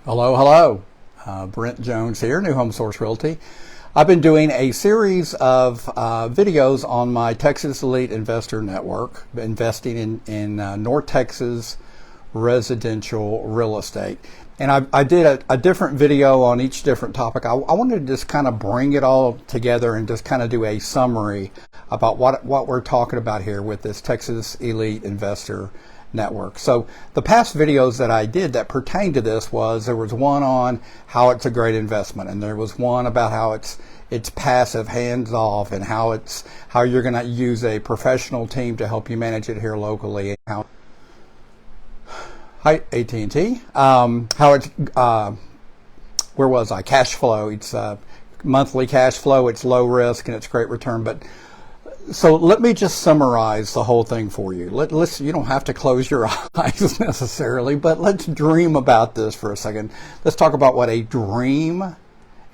Hello, hello. Brent Jones here, New Home Source Realty. I've been doing a series of videos on my Texas Elite Investor Network, investing in North Texas residential real estate. And I did a different video on each different topic. I wanted to just kind of bring it all together and just kind of do a summary about what we're talking about here with this Texas Elite Investor Network. So the past videos that I did that pertain to this there was one on how it's a great investment, and there was one about how it's passive, hands off, and how you're going to use a professional team to help you manage it here locally. And how hi AT&T, how it's where was I? Cash flow. It's monthly cash flow. It's low risk and it's great return. But so let me just summarize the whole thing for you. You don't have to close your eyes necessarily, but let's dream about this for a second. Let's talk about what a dream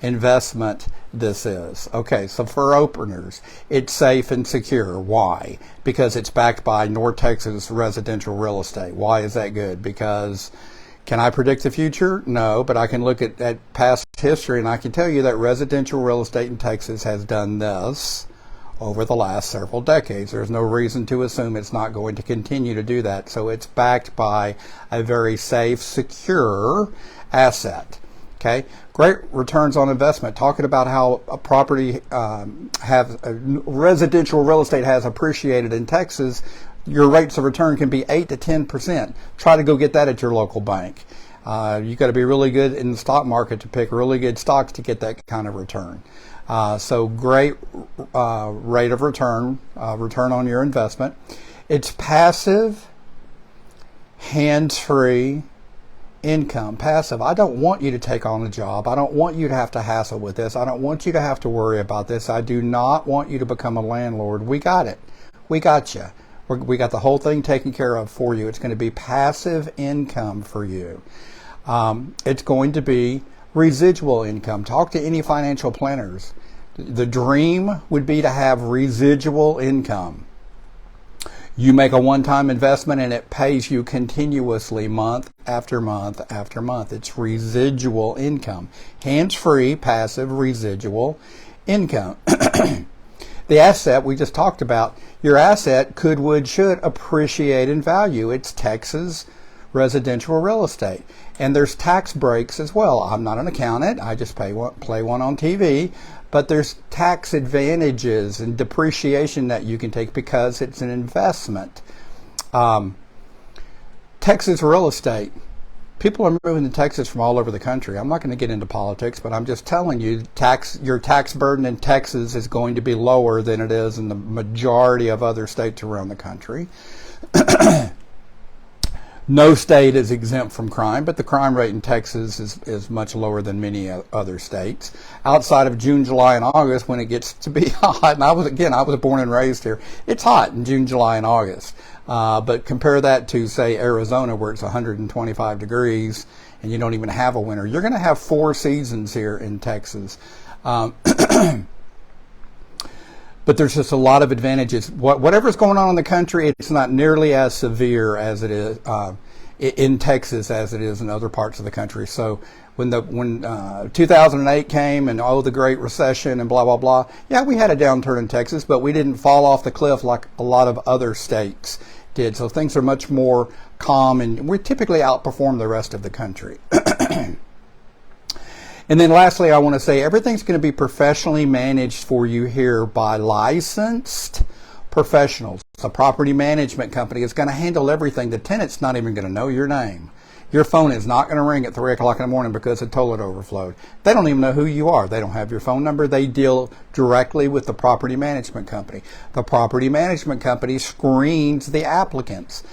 investment this is. Okay, so for openers, it's safe and secure. Why? Because it's backed by North Texas residential real estate. Why is that good? Because can I predict the future? No, but I can look at past history and I can tell you that residential real estate in Texas has done this over the last several decades. There's no reason to assume it's not going to continue to do that. So it's backed by a very safe, secure asset. Okay, great returns on investment. Talking about how a property residential real estate has appreciated in Texas, your rates of return can be 8 to 10%. Try to go get that at your local bank. You got to be really good in the stock market to pick really good stocks to get that kind of return. So great rate of return on your investment. It's passive, hands-free income. Passive. I don't want you to take on a job. I don't want you to have to hassle with this. I don't want you to have to worry about this. I do not want you to become a landlord. We got it. We got you. We got the whole thing taken care of for you. It's going to be passive income for you. It's going to be residual income. Talk to any financial planners. The dream would be to have residual income. You make a one-time investment and it pays you continuously month after month after month. It's residual income. Hands-free, passive, residual income. The asset we just talked about, your asset should appreciate in value. It's Texas residential real estate. And there's tax breaks as well. I'm not an accountant. I just play one on TV. But there's tax advantages and depreciation that you can take because it's an investment. Texas real estate. People are moving to Texas from all over the country. I'm not going to get into politics, but I'm just telling you, your tax burden in Texas is going to be lower than it is in the majority of other states around the country. No state is exempt from crime, but the crime rate in Texas is much lower than many other states. Outside of June, July, and August, when it gets to be hot, and I was born and raised here, it's hot in June, July, and August. But compare that to, say, Arizona, where it's 125 degrees, and you don't even have a winter. You're going to have 4 seasons here in Texas. But there's just a lot of advantages. Whatever's going on in the country, it's not nearly as severe as it is in Texas as it is in other parts of the country. So when 2008 came and the Great Recession and blah, blah, blah, yeah, we had a downturn in Texas, but we didn't fall off the cliff like a lot of other states did. So things are much more calm, and we typically outperform the rest of the country. And then lastly, I want to say everything's going to be professionally managed for you here by licensed professionals. The property management company is going to handle everything. The tenant's not even going to know your name. Your phone is not going to ring at 3 o'clock in the morning because the toilet overflowed. They don't even know who you are. They don't have your phone number. They deal directly with the property management company. The property management company screens the applicants.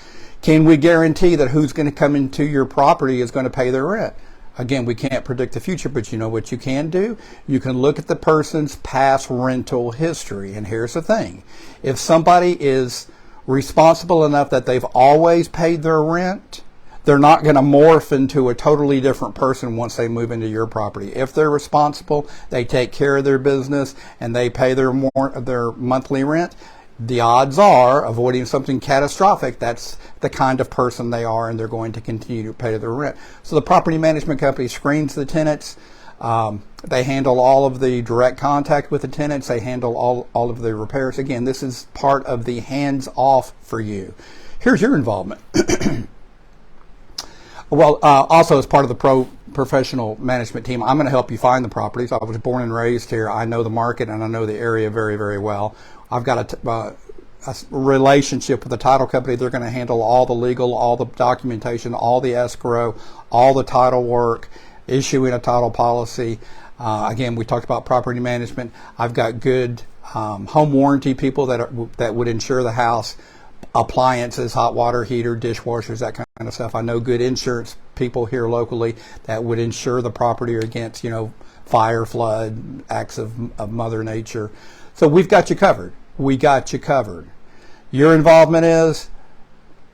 Can we guarantee that who's going to come into your property is going to pay their rent? Again, we can't predict the future, but you know what you can do? You can look at the person's past rental history. And here's the thing. If somebody is responsible enough that they've always paid their rent, they're not going to morph into a totally different person once they move into your property. If they're responsible, they take care of their business, and they pay their monthly rent, the odds are, avoiding something catastrophic, that's the kind of person they are, and they're going to continue to pay their rent. So the property management company screens the tenants. They handle all of the direct contact with the tenants. They handle all of the repairs. Again, this is part of the hands-off for you. Here's your involvement. Well, also as part of the professional management team, I'm going to help you find the properties. I was born and raised here. I know the market and I know the area very, very well. I've got a relationship with the title company. They're going to handle all the legal, all the documentation, all the escrow, all the title work, issuing a title policy. Again, we talked about property management. I've got good home warranty people that would insure the house. Appliances, hot water heater, dishwashers, that kind of stuff. I know good insurance people here locally that would insure the property against, fire, flood, acts of Mother Nature. So we've got you covered. We got you covered. Your involvement is,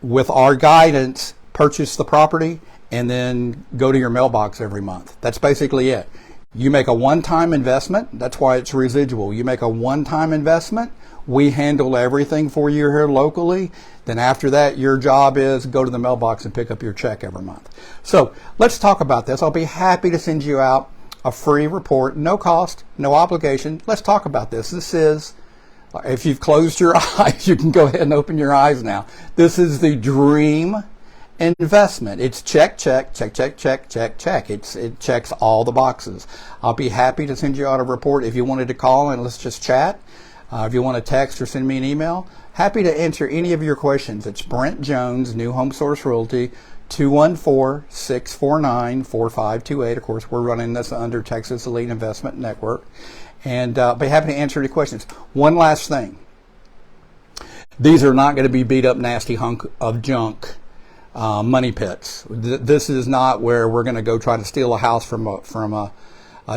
with our guidance, purchase the property and then go to your mailbox every month. That's basically it. You make a one-time investment. That's why it's residual. You make a one-time investment. We handle everything for you here locally. Then after that, your job is go to the mailbox and pick up your check every month. So let's talk about this. I'll be happy to send you out a free report, no cost, no obligation. Let's talk about this. This is, if you've closed your eyes, you can go ahead and open your eyes now. This is the dream investment. It's check, check, check, check, check, check, check. It checks all the boxes. I'll be happy to send you out a report. If you wanted to call and let's just chat, if you want to text or send me an email, happy to answer any of your questions. It's Brent Jones, New Home Source Realty, 214-649-4528. Of course, we're running this under Texas Elite Investment Network, and I'll be happy to answer any questions. One last thing. These are not going to be beat up nasty hunk of junk money pits. This is not where we're going to go try to steal a house from a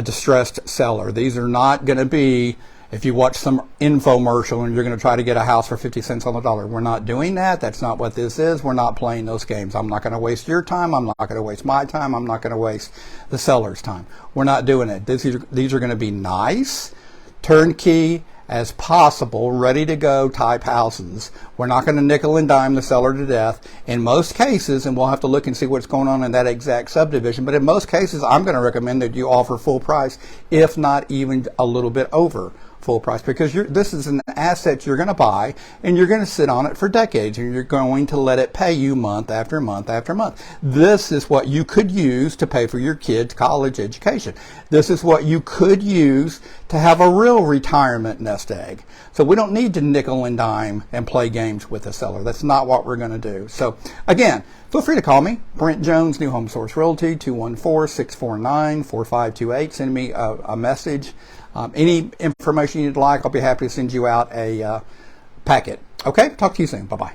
distressed seller. These are not going to be, if you watch some infomercial and you're going to try to get a house for 50 cents on the dollar. We're not doing that. That's not what this is. We're not playing those games. I'm not going to waste your time. I'm not going to waste my time. I'm not going to waste the seller's time. We're not doing it. These are going to be nice, turnkey as possible, ready to go type houses. We're not going to nickel and dime the seller to death. In most cases, and we'll have to look and see what's going on in that exact subdivision, but in most cases, I'm going to recommend that you offer full price, if not even a little bit over full price, because this is an asset you're going to buy and you're going to sit on it for decades, and you're going to let it pay you month after month after month. This is what you could use to pay for your kids' college education. This is what you could use to have a real retirement nest egg. So we don't need to nickel and dime and play games with the seller. That's not what we're going to do. So again, feel free to call me, Brent Jones, New Home Source Realty, 214-649-4528. Send me a message. Any information you'd like, I'll be happy to send you out a packet. Okay, talk to you soon. Bye-bye.